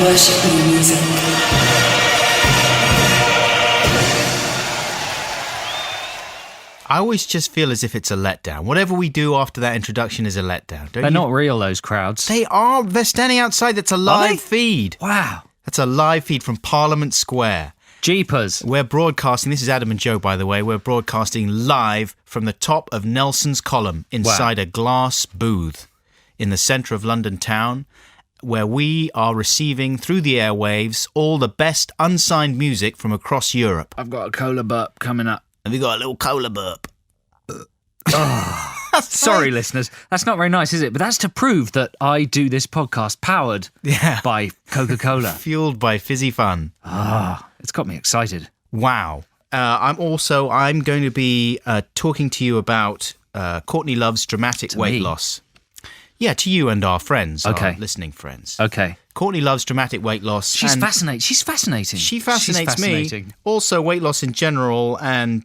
worship new music. I always just feel as if it's a letdown. Whatever we do after that introduction is a letdown. They're not real, those crowds. They are. They're standing outside. That's a live feed. Wow. That's a live feed from Parliament Square. Jeepers. We're broadcasting. This is Adam and Joe, by the way. We're broadcasting live from the top of Nelson's Column inside a glass booth in the centre of London town, where we are receiving through the airwaves all the best unsigned music from across Europe. I've got a cola burp coming up. Have you got a little cola burp? Sorry, listeners. That's not very nice, is it? But that's to prove that I do this podcast powered by Coca-Cola. Fueled by fizzy fun. It's got me excited. Wow. I'm going to be talking to you about Courtney Love's dramatic weight loss. Yeah, to you and our friends, our listening friends. Okay. Courtney Love's dramatic weight loss. She's fascinating. She fascinates me. Also, weight loss in general and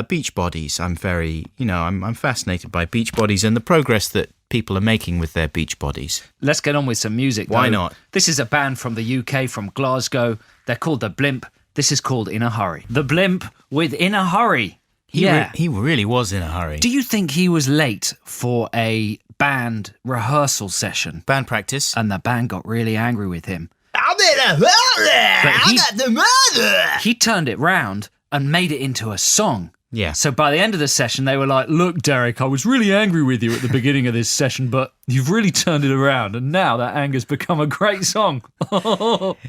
beach bodies. I'm fascinated by beach bodies and the progress that people are making with their beach bodies. Let's get on with some music, though. Why not? This is a band from the UK, from Glasgow. They're called The Blimp. This is called In a Hurry. The Blimp with In a Hurry. He really was in a hurry. Do you think he was late for a band rehearsal session? Band practice. And the band got really angry with him. I'm in a hurry! I got the murder! He turned it round and made it into a song. Yeah. So by the end of the session, they were like, look, Derek, I was really angry with you at the beginning of this session, but you've really turned it around, and now that anger's become a great song.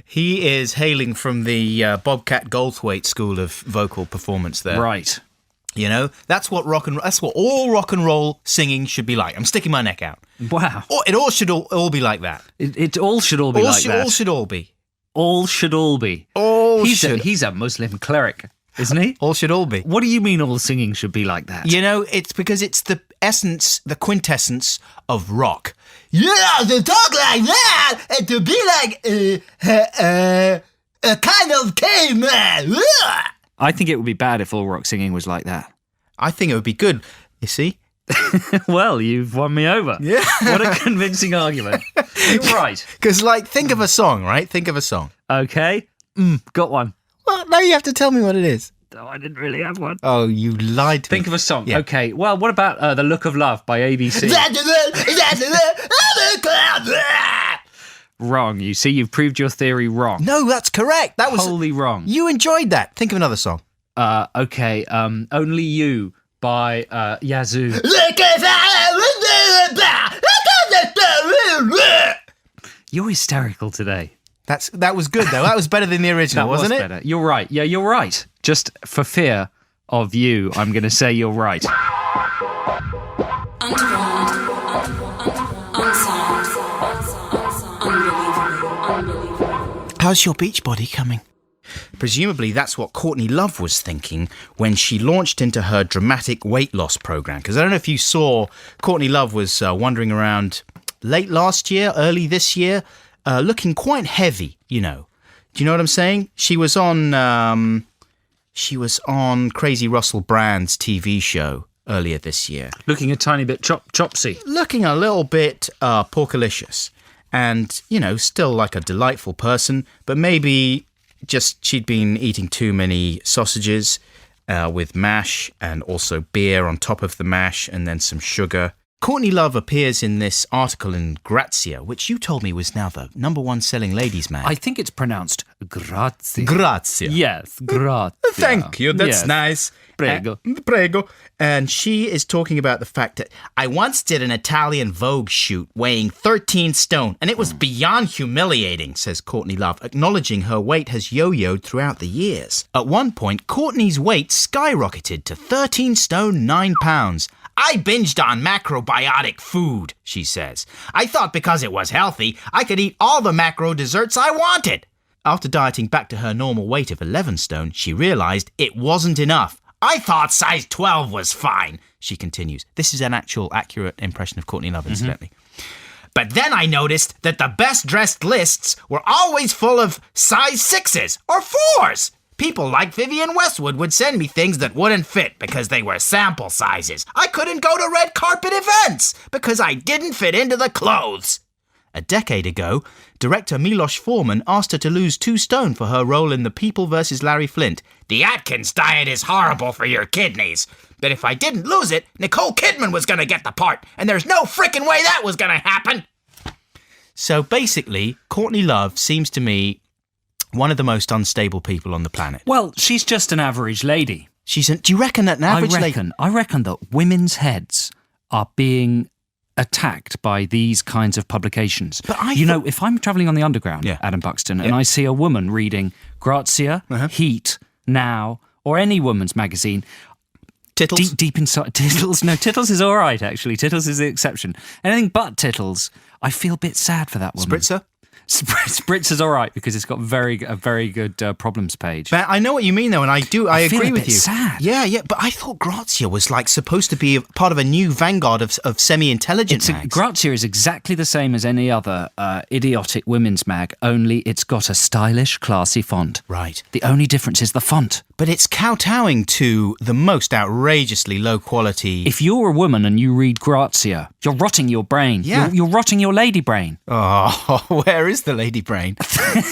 He is hailing from the Bobcat Goldthwait school of vocal performance there. Right. You know, that's what all rock and roll singing should be like. I'm sticking my neck out. Wow. It all should all be like that. It all should all be like that. All should all be. All should all be. He's a Muslim cleric, isn't he? All should all be. What do you mean all singing should be like that? You know, it's because it's the essence, the quintessence of rock. Yeah, to talk like that and to be like a kind of caveman. I think it would be bad if all rock singing was like that. I think it would be good, you see. Well, you've won me over. Yeah. What a convincing argument. You're right. Because, think of a song, right? Think of a song. Okay. Got one. Well, now you have to tell me what it is. Oh, I didn't really have one. Oh, you lied to me. Think of a song. Yeah. Okay. Well, what about The Look of Love by ABC? Wrong. You see, you've proved your theory wrong. No, that's correct. That was wholly wrong. You enjoyed that. Think of another song. Okay. Only You by Yazoo. You're hysterical today. That was good though. That was better than the original, wasn't it? Better. You're right. Yeah, you're right. Just for fear of you, I'm going to say you're right. How's your beach body coming? Presumably that's what Courtney Love was thinking when she launched into her dramatic weight loss program. Because I don't know if you saw, Courtney Love was wandering around late last year, early this year, looking quite heavy, you know. Do you know what I'm saying? She was on Crazy Russell Brand's TV show earlier this year. Looking a tiny bit chopsy. Looking a little bit porkalicious. And, you know, still like a delightful person, but maybe just she'd been eating too many sausages with mash and also beer on top of the mash and then some sugar. Courtney Love appears in this article in Grazia, which you told me was now the #1 selling ladies' man. I think it's pronounced Grazia. Grazia. Yes, Grazia. Thank you, that's nice. Prego. Prego. And she is talking about the fact that I once did an Italian Vogue shoot weighing 13 stone, and it was beyond humiliating, says Courtney Love, acknowledging her weight has yo-yoed throughout the years. At one point, Courtney's weight skyrocketed to 13 stone 9 pounds. I binged on macrobiotic food, she says. I thought because it was healthy, I could eat all the macro desserts I wanted. After dieting back to her normal weight of 11 stone, she realised it wasn't enough. I thought size 12 was fine, she continues. This is an accurate impression of Courtney Love, incidentally. But then I noticed that the best-dressed lists were always full of size 6s or 4s. People like Vivienne Westwood would send me things that wouldn't fit because they were sample sizes. I couldn't go to red carpet events because I didn't fit into the clothes. A decade ago, director Milos Forman asked her to lose 2 stone for her role in The People vs. Larry Flint. The Atkins diet is horrible for your kidneys. But if I didn't lose it, Nicole Kidman was going to get the part, and there's no frickin' way that was going to happen. So basically, Courtney Love seems to me one of the most unstable people on the planet. Well, she's just an average lady. Do you reckon that an average lady... I reckon that women's heads are being attacked by these kinds of publications. But if I'm travelling on the Underground, Adam Buxton, and I see a woman reading Grazia, Heat, Now, or any woman's magazine... Tittles? Deep inside... Tittles? No, Tittles is all right, actually. Tittles is the exception. Anything but Tittles, I feel a bit sad for that woman. Spritzer? Spritzer's all right because it's got a very good problems page. But I know what you mean, though, and I agree with you. Sad. Yeah, but I thought Grazia was supposed to be part of a new vanguard of semi-intelligent mags. Grazia is exactly the same as any other idiotic women's mag, only it's got a stylish, classy font. Right. The only difference is the font. But it's kowtowing to the most outrageously low quality... If you're a woman and you read Grazia, you're rotting your brain. Yeah. You're rotting your lady brain. Oh, where is the lady brain?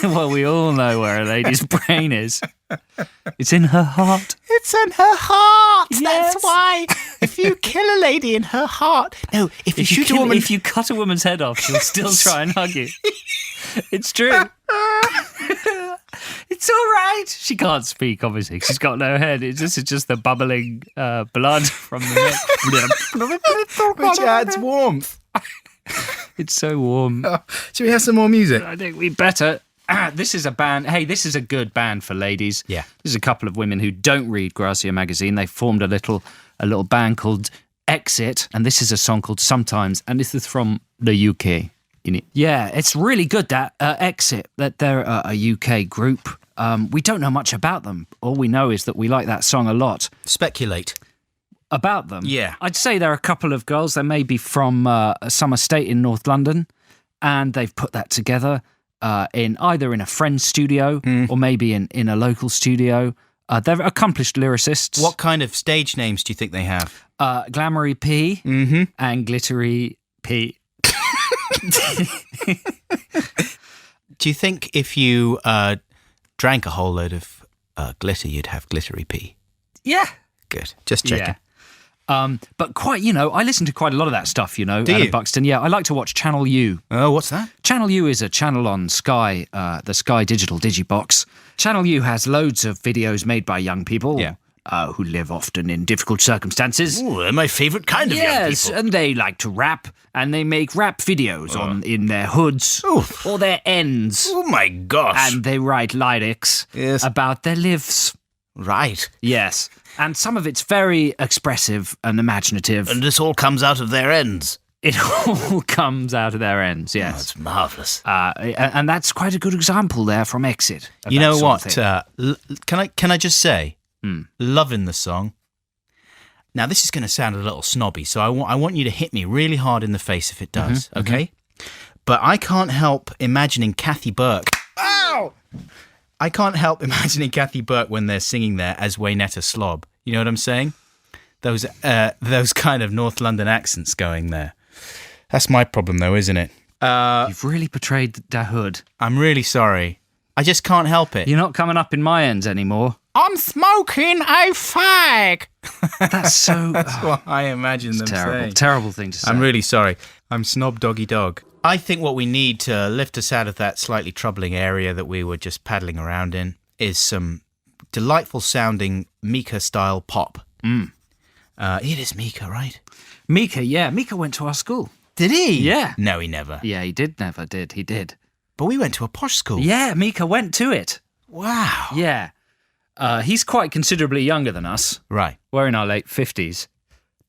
Well, we all know where a lady's brain is. It's in her heart. It's in her heart. Yes. That's why. If you kill a lady in her heart... No, if you shoot a woman... If you cut a woman's head off, she'll still try and hug you. It's true. It's all right. She can't speak, obviously. She's got no head. It's just the bubbling blood from the neck. Which adds warmth. It's so warm. Should we have some more music? I think we better. This is a band. Hey, this is a good band for ladies. Yeah. This is a couple of women who don't read Grazia magazine. They formed a little band called Exit, and this is a song called Sometimes, and this is from the UK. Yeah, it's really good, that Exit, that they're a UK group. We don't know much about them. All we know is that we like that song a lot. Speculate. About them? Yeah. I'd say they're a couple of girls. They may be from some estate in North London, and they've put that together in either in a friend's studio or maybe in a local studio. They're accomplished lyricists. What kind of stage names do you think they have? Glamoury P and Glittery P. Do you think if you drank a whole load of glitter, you'd have glittery pee? Yeah. Good. Just checking. Yeah. But quite, I listen to quite a lot of that stuff, Do Adam you? Buxton. Yeah, I like to watch Channel U. Oh, what's that? Channel U is a channel on Sky, the Sky Digital Digibox. Channel U has loads of videos made by young people. Yeah. Who live often in difficult circumstances. Oh, they're my favourite kind of young Yes, people. and they like to rap, and they make rap videos in their hoods or their ends. Oh, my gosh. And they write lyrics about their lives. Right. Yes, and some of it's very expressive and imaginative. And this all comes out of their ends. It all comes out of their ends, yes. Oh, that's marvellous. And that's quite a good example there from Exit. You know what? Can I just say, loving the song. Now, this is going to sound a little snobby, so I want you to hit me really hard in the face if it does, okay? But I can't help imagining Kathy Burke. Ow! I can't help imagining Kathy Burke when they're singing there as Waynetta Slob. You know what I'm saying? Those kind of North London accents going there. That's my problem, though, isn't it? You've really portrayed the hood. I'm really sorry. I just can't help it. You're not coming up in my ends anymore. I'm smoking a fag. That's so... That's what I imagine them saying. Terrible thing to say. I'm really sorry. I'm snob doggy dog. I think what we need to lift us out of that slightly troubling area that we were just paddling around in is some delightful sounding Mika-style pop. It is Mika, right? Mika, yeah. Mika went to our school. Did he? Yeah. No, he never. Yeah, he did. But we went to a posh school. Yeah, Mika went to it. Wow. Yeah. He's quite considerably younger than us. Right. We're in our late 50s.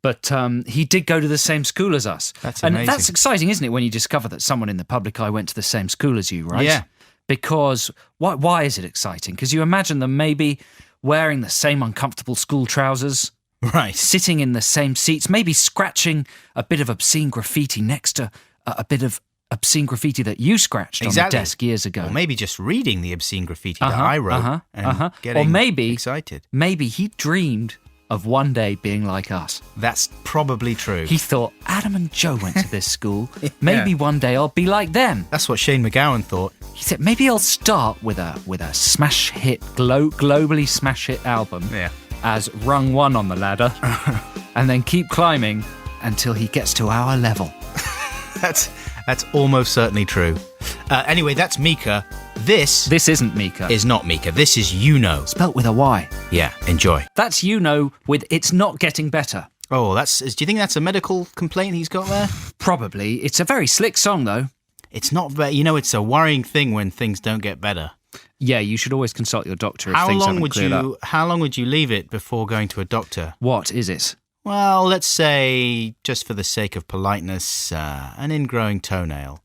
But he did go to the same school as us. That's amazing. And that's exciting, isn't it, when you discover that someone in the public eye went to the same school as you, right? Yeah. Because why is it exciting? Because you imagine them maybe wearing the same uncomfortable school trousers. Right. Sitting in the same seats, maybe scratching a bit of obscene graffiti next to a bit of obscene graffiti that you scratched on the desk years ago. Or maybe just reading the obscene graffiti that I wrote and getting or maybe excited. Maybe he dreamed of one day being like us. That's probably true. He thought, Adam and Joe went to this school. Maybe one day I'll be like them. That's what Shane McGowan thought. He said, maybe I'll start with a smash hit, globally smash hit album as rung 1 on the ladder, and then keep climbing until he gets to our level. That's almost certainly true. Anyway, that's Mika. This isn't Mika. Is not Mika. This is You Know. Spelt with a Y. Yeah, enjoy. That's You Know with It's Not Getting Better. Oh, do you think that's a medical complaint he's got there? Probably. It's a very slick song, though. It's not, it's a worrying thing when things don't get better. Yeah, you should always consult your doctor if things haven't cleared up. How long would you leave it before going to a doctor? What is it? Well, let's say, just for the sake of politeness, an ingrowing toenail.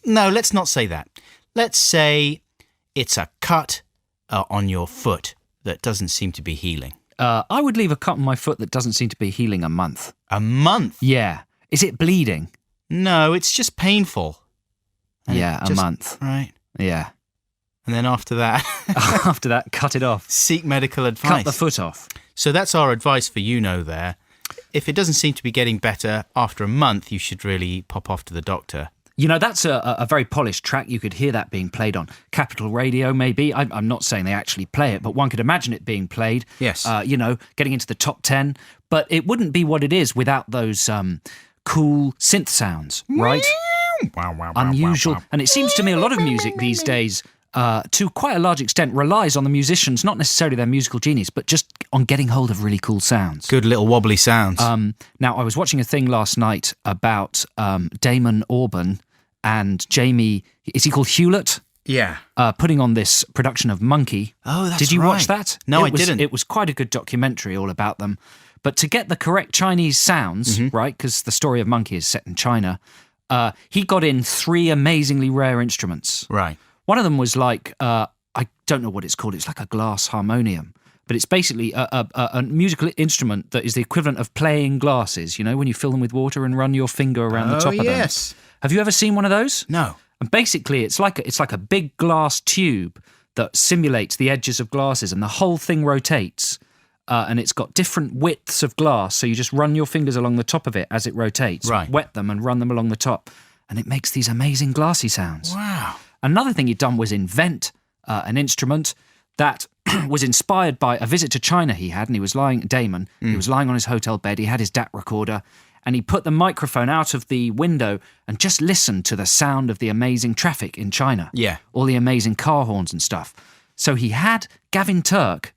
No, let's not say that. Let's say it's a cut on your foot that doesn't seem to be healing. I would leave a cut on my foot that doesn't seem to be healing a month. A month? Yeah. Is it bleeding? No, it's just painful. Yeah, a month. Right. Yeah. And then after that... After that, cut it off. Seek medical advice. Cut the foot off. So that's our advice for You Know there. If it doesn't seem to be getting better after a month, you should really pop off to the doctor. You know, that's a very polished track. You could hear that being played on Capital Radio, maybe. I'm not saying they actually play it, but one could imagine it being played. Yes. Getting into the top 10. But it wouldn't be what it is without those cool synth sounds, right? Unusual. And it seems to me a lot of music these days, to quite a large extent, relies on the musicians, not necessarily their musical genius, but just on getting hold of really cool sounds. Good little wobbly sounds. Now, I was watching a thing last night about Damon Albarn and Jamie, is he called Hewlett? Yeah. Putting on this production of Monkey. Oh, that's right. Did you watch that? No, I didn't. It was quite a good documentary all about them. But to get the correct Chinese sounds, right, because the story of Monkey is set in China, he got in 3 amazingly rare instruments. Right. One of them was like, I don't know what it's called, it's like a glass harmonium. But it's basically a musical instrument that is the equivalent of playing glasses, you know, when you fill them with water and run your finger around the top of them. Yes. Have you ever seen one of those? No. And basically, it's like a big glass tube that simulates the edges of glasses, and the whole thing rotates. And it's got different widths of glass, so you just run your fingers along the top of it as it rotates, right. Wet them and run them along the top, and it makes these amazing glassy sounds. Wow. Another thing he'd done was invent an instrument that was inspired by a visit to China he had, and he was lying on his hotel bed, he had his DAT recorder, and he put the microphone out of the window and just listened to the sound of the amazing traffic in China. Yeah. All the amazing car horns and stuff. So he had Gavin Turk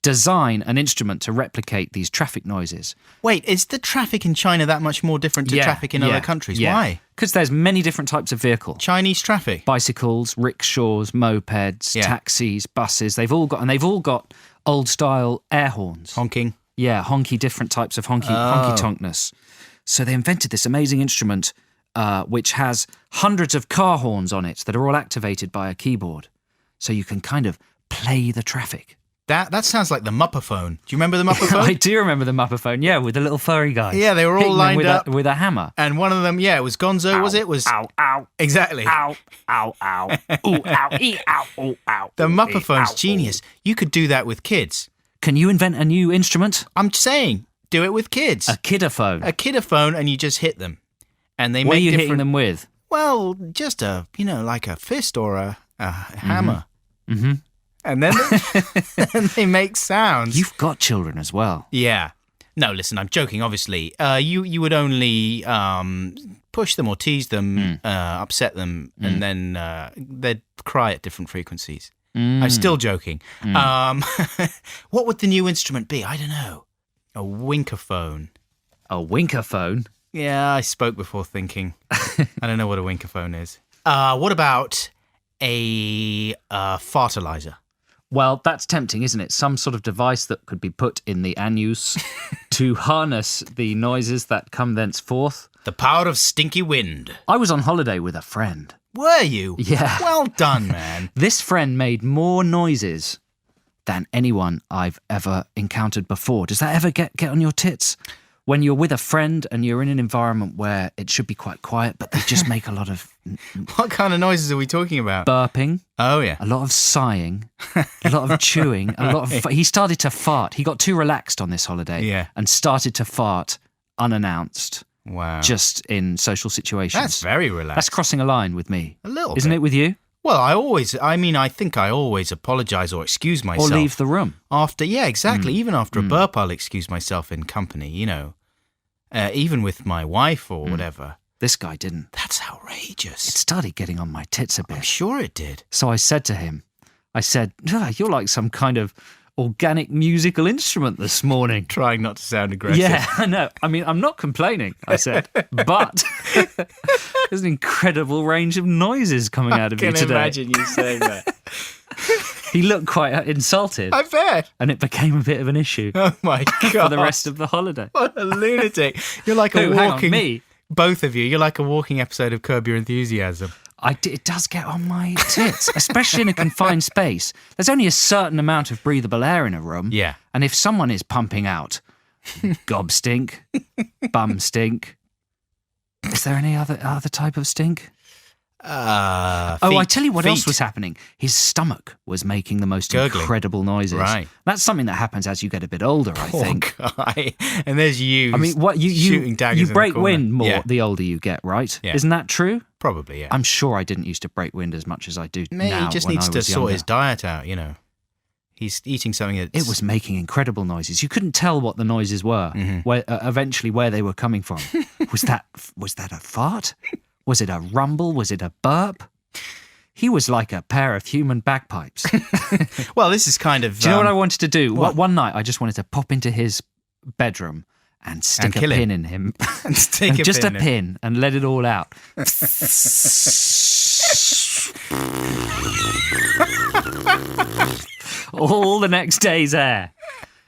design an instrument to replicate these traffic noises. Wait, is the traffic in China that much more different to traffic in other countries? Yeah. Why? Because there's many different types of vehicle. Chinese traffic? Bicycles, rickshaws, mopeds, taxis, buses. They've all got old-style air horns. Honking? Yeah, honky, different types of honky-tonkness. So they invented this amazing instrument which has hundreds of car horns on it that are all activated by a keyboard. So you can kind of play the traffic. That sounds like the Muppaphone. Do you remember the Muppaphone? I do remember the Muppaphone, yeah, with the little furry guys. Yeah, they were all lined up. With a hammer. And one of them, it was Gonzo, ow, was it? Ow, ow. Exactly. Ow, ow, ow. Ooh, ow, ee, ow, ooh, ow. The Muppaphone's genius. You could do that with kids. Can you invent a new instrument? I'm saying, do it with kids. A kidophone. A kidophone, and you just hit them. And they what make are you hitting them with? Well, just like a fist or a hammer. Mm-hmm. And then they make sounds. You've got children as well. Yeah. No, listen, I'm joking, obviously. You would only push them or tease them, upset them, and then they'd cry at different frequencies. I'm still joking. What would the new instrument be? I don't know. A winkerphone. A winkerphone? Yeah, I spoke before thinking. I don't know what a winkerphone is. What about a fartalizer? Well, that's tempting, isn't it? Some sort of device that could be put in the anus to harness the noises that come thenceforth. The power of stinky wind. I was on holiday with a friend. Were you? Yeah. Well done, man. This friend made more noises than anyone I've ever encountered before. Does that ever get on your tits? when you're with a friend and you're in an environment where it should be quite quiet, but they just make a lot of What kind of noises are we talking about? burping, Oh, yeah. a lot of sighing, a lot of chewing, a lot of... He started to fart. He got too relaxed on this holiday Yeah. and started to fart unannounced, Wow. just in social situations. That's very relaxed. That's crossing a line with me. A little Isn't bit. it with you? Well, I think I always apologise or excuse Or myself. leave the room. After, yeah, exactly. Even after a burp, I'll excuse myself in company, even with my wife or whatever. This guy didn't. That's outrageous. It started getting on my tits a I'm bit. sure it did. So I said to him, you're like some kind of organic musical instrument this morning. Trying not to sound aggressive. Yeah, I know. I mean, I'm not complaining, I said, but there's an incredible range of noises coming out of you I can today. imagine you saying that. He looked quite insulted, I bet. and it became a bit of an issue Oh, my God. for the rest of the holiday. What a lunatic. You're like a Who? Hang on, walking... me? Both of you. You're like a walking episode of Curb Your Enthusiasm. It does get on my tits, especially in a confined space. There's only a certain amount of breathable air in a room. Yeah. And if someone is pumping out gob stink, bum stink, is there any other type of stink? I tell you what else was happening. His stomach was making the most Gurgling. incredible noises. Right. That's something that happens as you get a bit older, I think. Poor guy. And there's you. I mean, what shooting daggers you in the break corner. wind more Yeah. the older you get, right? Yeah. Isn't that true? Probably, yeah. I'm sure I didn't used to break wind as much as I do Maybe now. he just when needs I to was sort younger. his diet out, He's eating something that's... It was making incredible noises. You couldn't tell what the noises were. Eventually, where they were coming from. Was that a fart? Was it a rumble? Was it a burp? He was like a pair of human bagpipes. Well, this is kind of... Do you know what I wanted to do? what? One night, I just wanted to pop into his bedroom and stick a kill him. pin in him. And stick a Just pin a in. pin and let it all out. All the next day's air.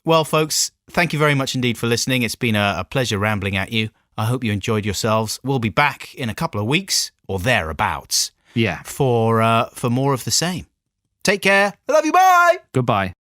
Well, folks, thank you very much indeed for listening. It's been a pleasure rambling at you. I hope you enjoyed yourselves. We'll be back in a couple of weeks, or thereabouts, Yeah. for more of the same. Take care. I love you. Bye. Goodbye.